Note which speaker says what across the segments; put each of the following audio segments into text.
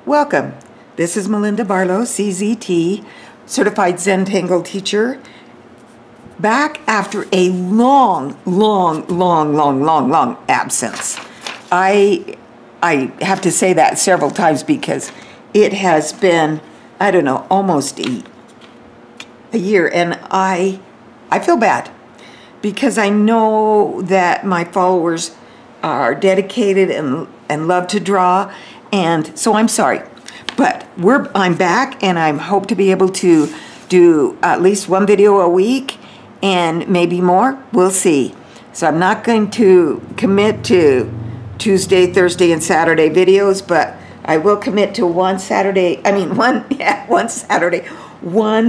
Speaker 1: Welcome. This is Melinda Barlow, CZT, Certified Zen Tangle Teacher, back after a long absence. I have to say that several times because it has been, I don't know, almost a year, and I feel bad because I know that my followers are dedicated and love to draw, and so I'm sorry. But I'm back, and I hope to be able to do at least one video a week and maybe more. We'll see. So I'm not going to commit to Tuesday, Thursday, and Saturday videos, but I will commit to one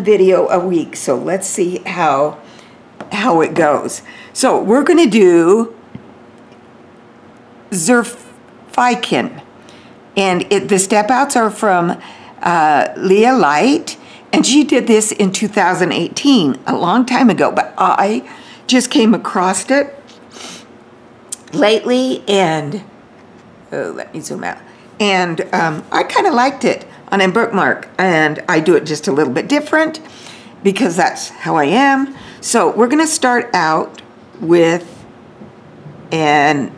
Speaker 1: video a week. So let's see how it goes. So we're going to do Zerfiki. And the step outs are from Leah Light, and she did this in 2018, a long time ago, but I just came across it lately, and let me zoom out, and I kind of liked it on a bookmark, and I do it just a little bit different because that's how I am. So we're going to start out with an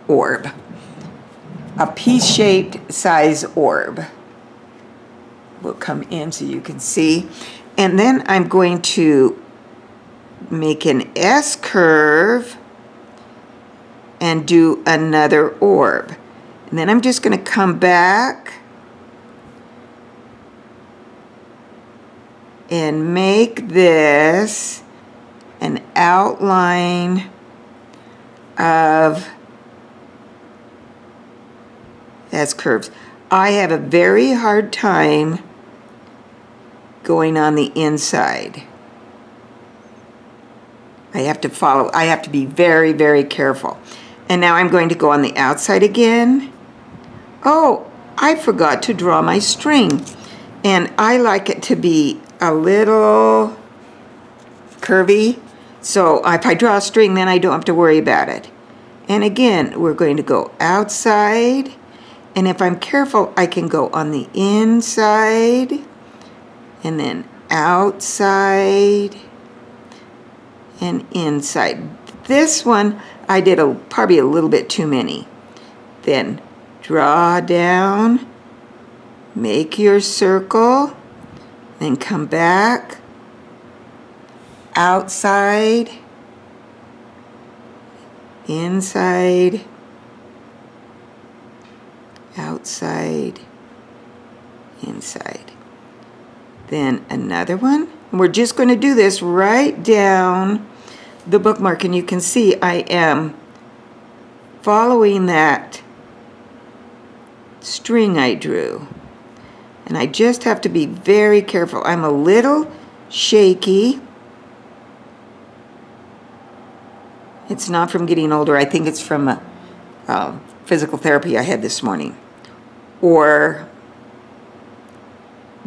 Speaker 1: orb. A piece-shaped size orb will come in so you can see. And then I'm going to make an S curve and do another orb. And then I'm just going to come back and make this an outline of as curves. I have a very hard time going on the inside. I have to be very, very careful. And now I'm going to go on the outside again. Oh, I forgot to draw my string. And I like it to be a little curvy. So if I draw a string, then I don't have to worry about it. And again, we're going to go outside. And if I'm careful, I can go on the inside and then outside and inside. This one, I did probably a little bit too many. Then draw down, make your circle, then come back, outside, inside, outside, inside. Then another one. And we're just going to do this right down the bookmark, and you can see I am following that string I drew. And I just have to be very careful. I'm a little shaky. It's not from getting older. I think it's from physical therapy I had this morning, or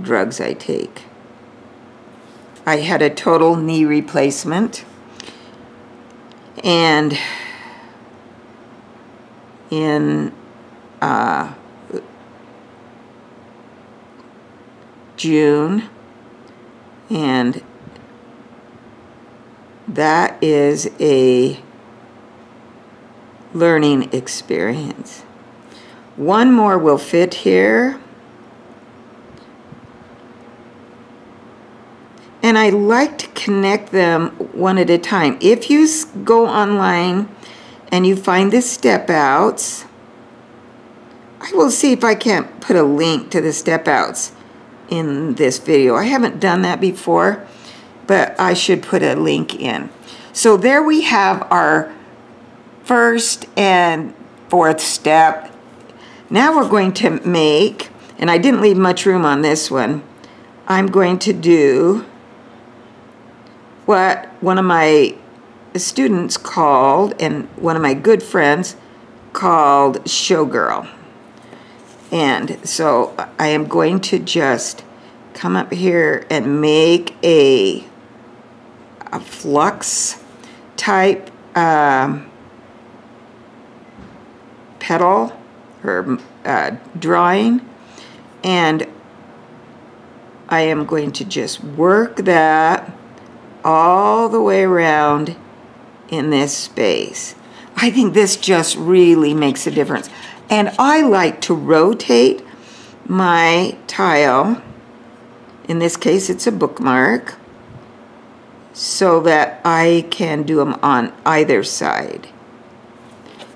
Speaker 1: drugs I take. I had a total knee replacement, and in June, and that is a learning experience. One more will fit here. And I like to connect them one at a time. If you go online and you find the step outs, I will see if I can't put a link to the step outs in this video. I haven't done that before, but I should put a link in. So there we have our first and fourth step. Now we're going to make, and I didn't leave much room on this one, I'm going to do what one of my students called, and one of my good friends called, showgirl. And so I am going to just come up here and make a flux type petal or drawing, And I am going to just work that all the way around in this space. I think this just really makes a difference. And I like to rotate my tile, in this case it's a bookmark, so that I can do them on either side.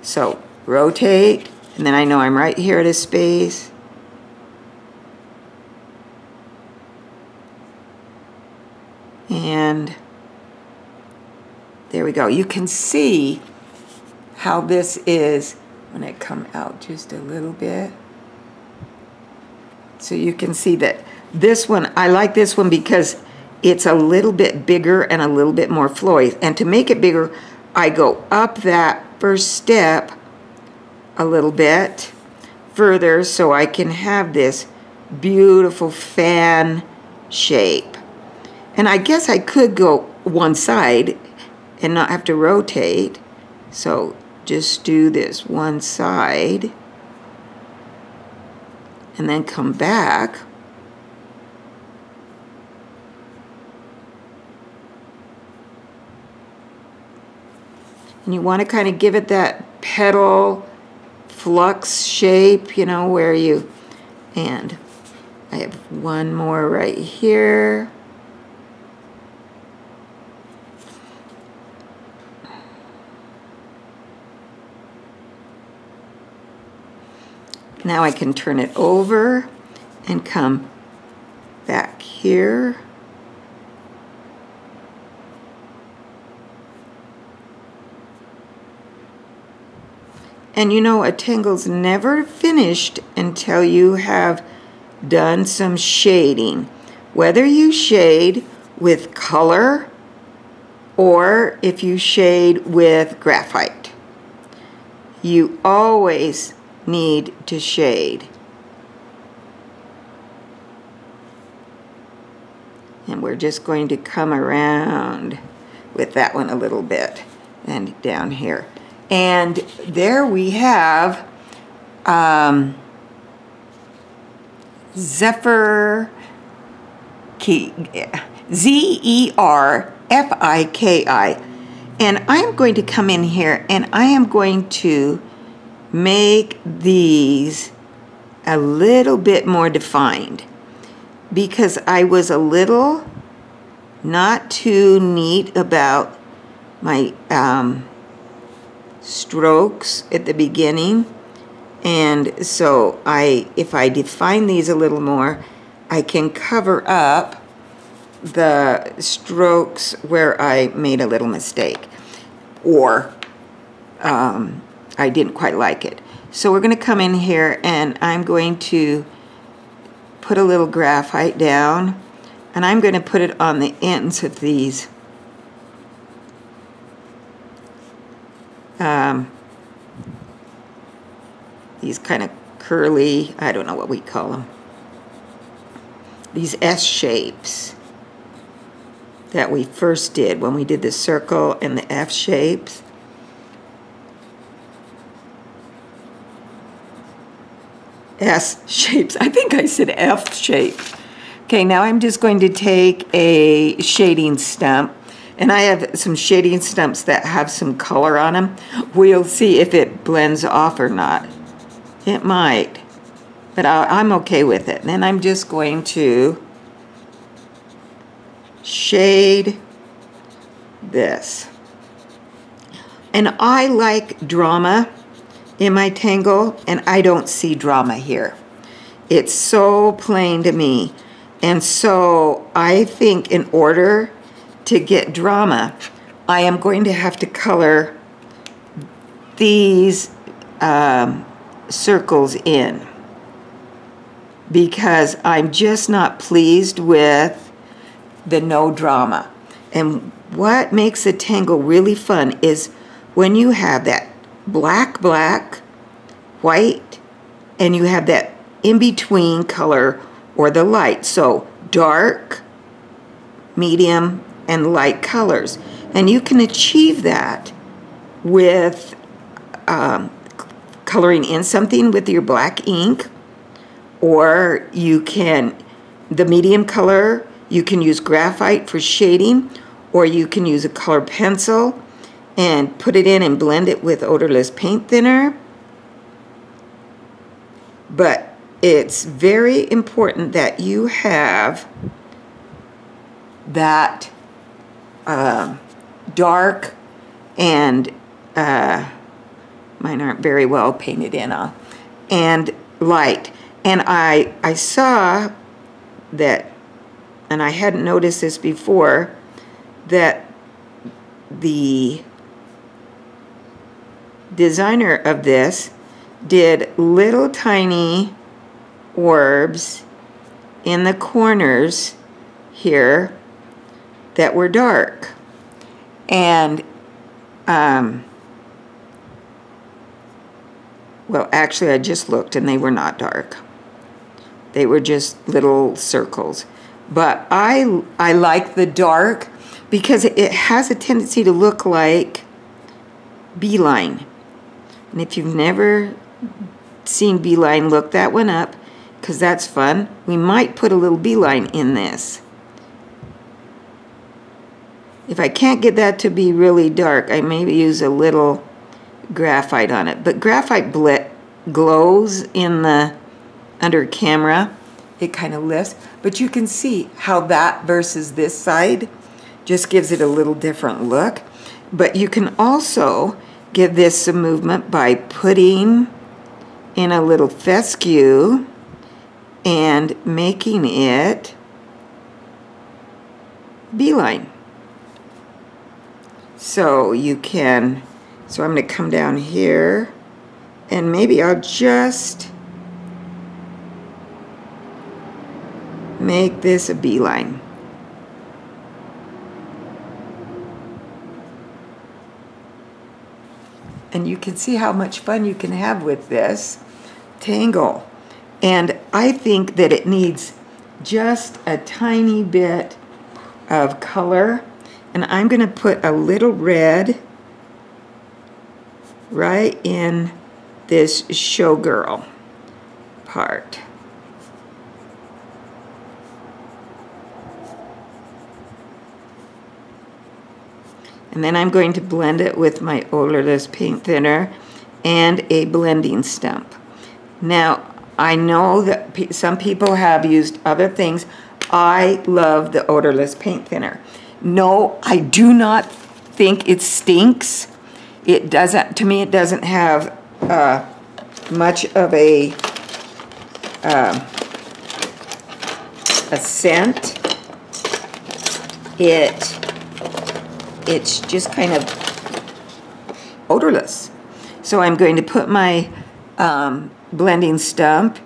Speaker 1: So rotate, and then I know I'm right here at a space. And there we go. You can see how this is when it come out just a little bit. So you can see that this one, I like this one because it's a little bit bigger and a little bit more flowy. And to make it bigger, I go up that first step a little bit further so I can have this beautiful fan shape. And I guess I could go one side and not have to rotate. So just do this one side and then come back. And you want to kind of give it that petal flux shape, you know, where you, and I have one more right here. Now I can turn it over and come back here. And you know, a tangle's never finished until you have done some shading. Whether you shade with color or if you shade with graphite, you always need to shade. And we're just going to come around with that one a little bit and down here. And there we have Zerfiki, Z-E-R-F-I-K-I. And I'm going to come in here and I am going to make these a little bit more defined because I was a little not too neat about my strokes at the beginning, and so if I define these a little more, I can cover up the strokes where I made a little mistake or I didn't quite like it. So we're going to come in here and I'm going to put a little graphite down and I'm going to put it on the ends of these kind of curly, I don't know what we call them, these S shapes that we first did when we did the circle and the F shapes. S shapes, I think I said F shape. Okay, now I'm just going to take a shading stump, and I have some shading stumps that have some color on them. We'll see if it blends off or not. It might, but I'm okay with it. And then I'm just going to shade this. And I like drama in my tangle, and I don't see drama here. It's so plain to me. And so I think in order to get drama, I am going to have to color these circles in because I'm just not pleased with the no drama. And what makes a tangle really fun is when you have that black, white, and you have that in-between color or the light. So dark, medium, and light colors. And you can achieve that with coloring in something with your black ink or you can, the medium color, you can use graphite for shading, or you can use a color pencil and put it in and blend it with odorless paint thinner. But it's very important that you have that dark and mine aren't very well painted in on, and light. And I saw that, and I hadn't noticed this before, that the designer of this did little tiny orbs in the corners here that were dark. And well, actually I just looked and they were not dark. They were just little circles. But I like the dark because it has a tendency to look like beeline. And if you've never seen beeline, look that one up, because that's fun. We might put a little beeline in this. If I can't get that to be really dark, I maybe use a little graphite on it. But graphite glows in the under camera. It kind of lifts. But you can see how that versus this side just gives it a little different look. But you can also give this some movement by putting in a little fescue and making it beeline. So you can, so I'm going to come down here and maybe I'll just make this a beeline. And you can see how much fun you can have with this Tangle. And I think that it needs just a tiny bit of color. And I'm going to put a little red right in this showgirl part. And then I'm going to blend it with my odorless paint thinner and a blending stump. Now, I know that some people have used other things. I love the odorless paint thinner. No, I do not think it stinks. It doesn't, to me, it doesn't have much of a scent. It's just kind of odorless. So I'm going to put my blending stump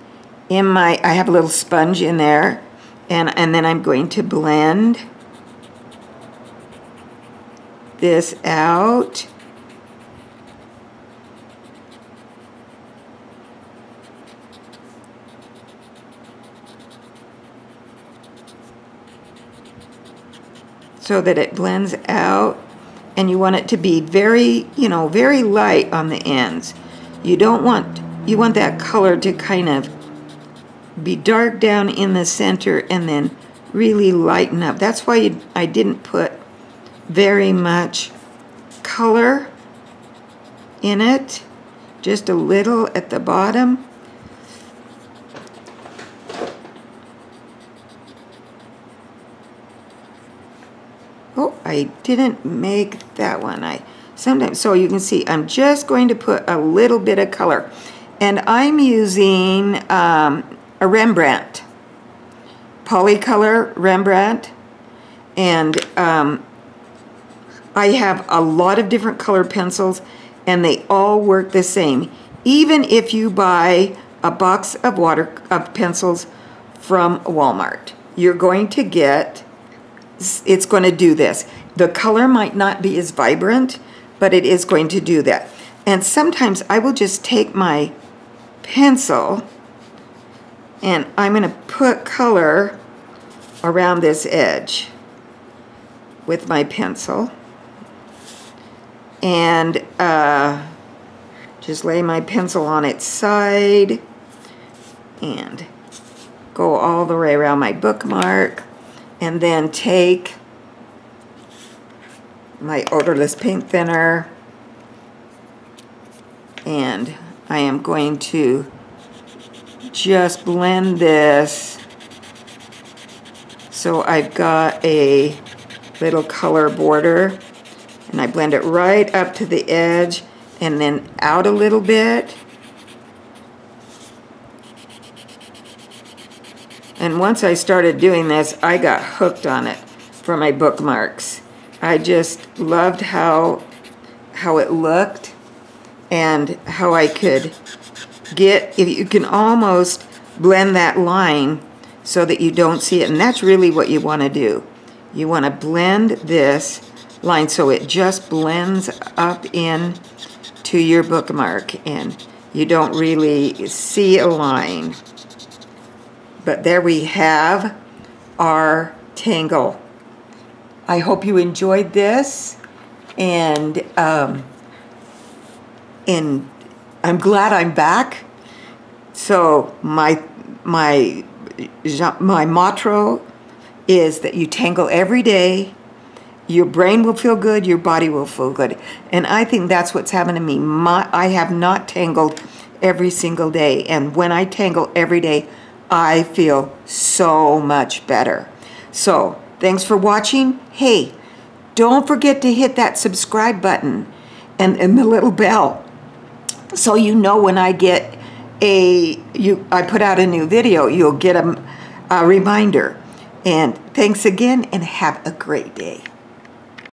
Speaker 1: in my, I have a little sponge in there, and then I'm going to blend this out. So that it blends out, and you want it to be very, you know, very light on the ends. You don't want, you want that color to kind of be dark down in the center and then really lighten up. That's why I didn't put very much color in it, just a little at the bottom. Oh, I didn't make that one. Sometimes, so you can see, I'm just going to put a little bit of color. And I'm using a Rembrandt, Polycolor Rembrandt. And I have a lot of different color pencils, and they all work the same. Even if you buy a box of pencils from Walmart, you're going to get, it's going to do this. The color might not be as vibrant, but it is going to do that. And sometimes I will just take my pencil and I'm going to put color around this edge with my pencil, and just lay my pencil on its side and go all the way around my bookmark, and then take my odorless paint thinner, and I am going to just blend this so I've got a little color border, and I blend it right up to the edge and then out a little bit. And once I started doing this, I got hooked on it for my bookmarks. I just loved how it looked and how I could get, if you can almost blend that line so that you don't see it. And that's really what you want to do. You want to blend this line so it just blends up in to your bookmark and you don't really see a line. But there we have our Tangle. I hope you enjoyed this, and I'm glad I'm back. So my motto is that you tangle every day. Your brain will feel good, your body will feel good. And I think that's what's happened to me. I have not tangled every single day. And when I tangle every day, I feel so much better. So, thanks for watching. Hey, don't forget to hit that subscribe button and the little bell so you know when I get I put out a new video, you'll get a reminder. And thanks again, and have a great day.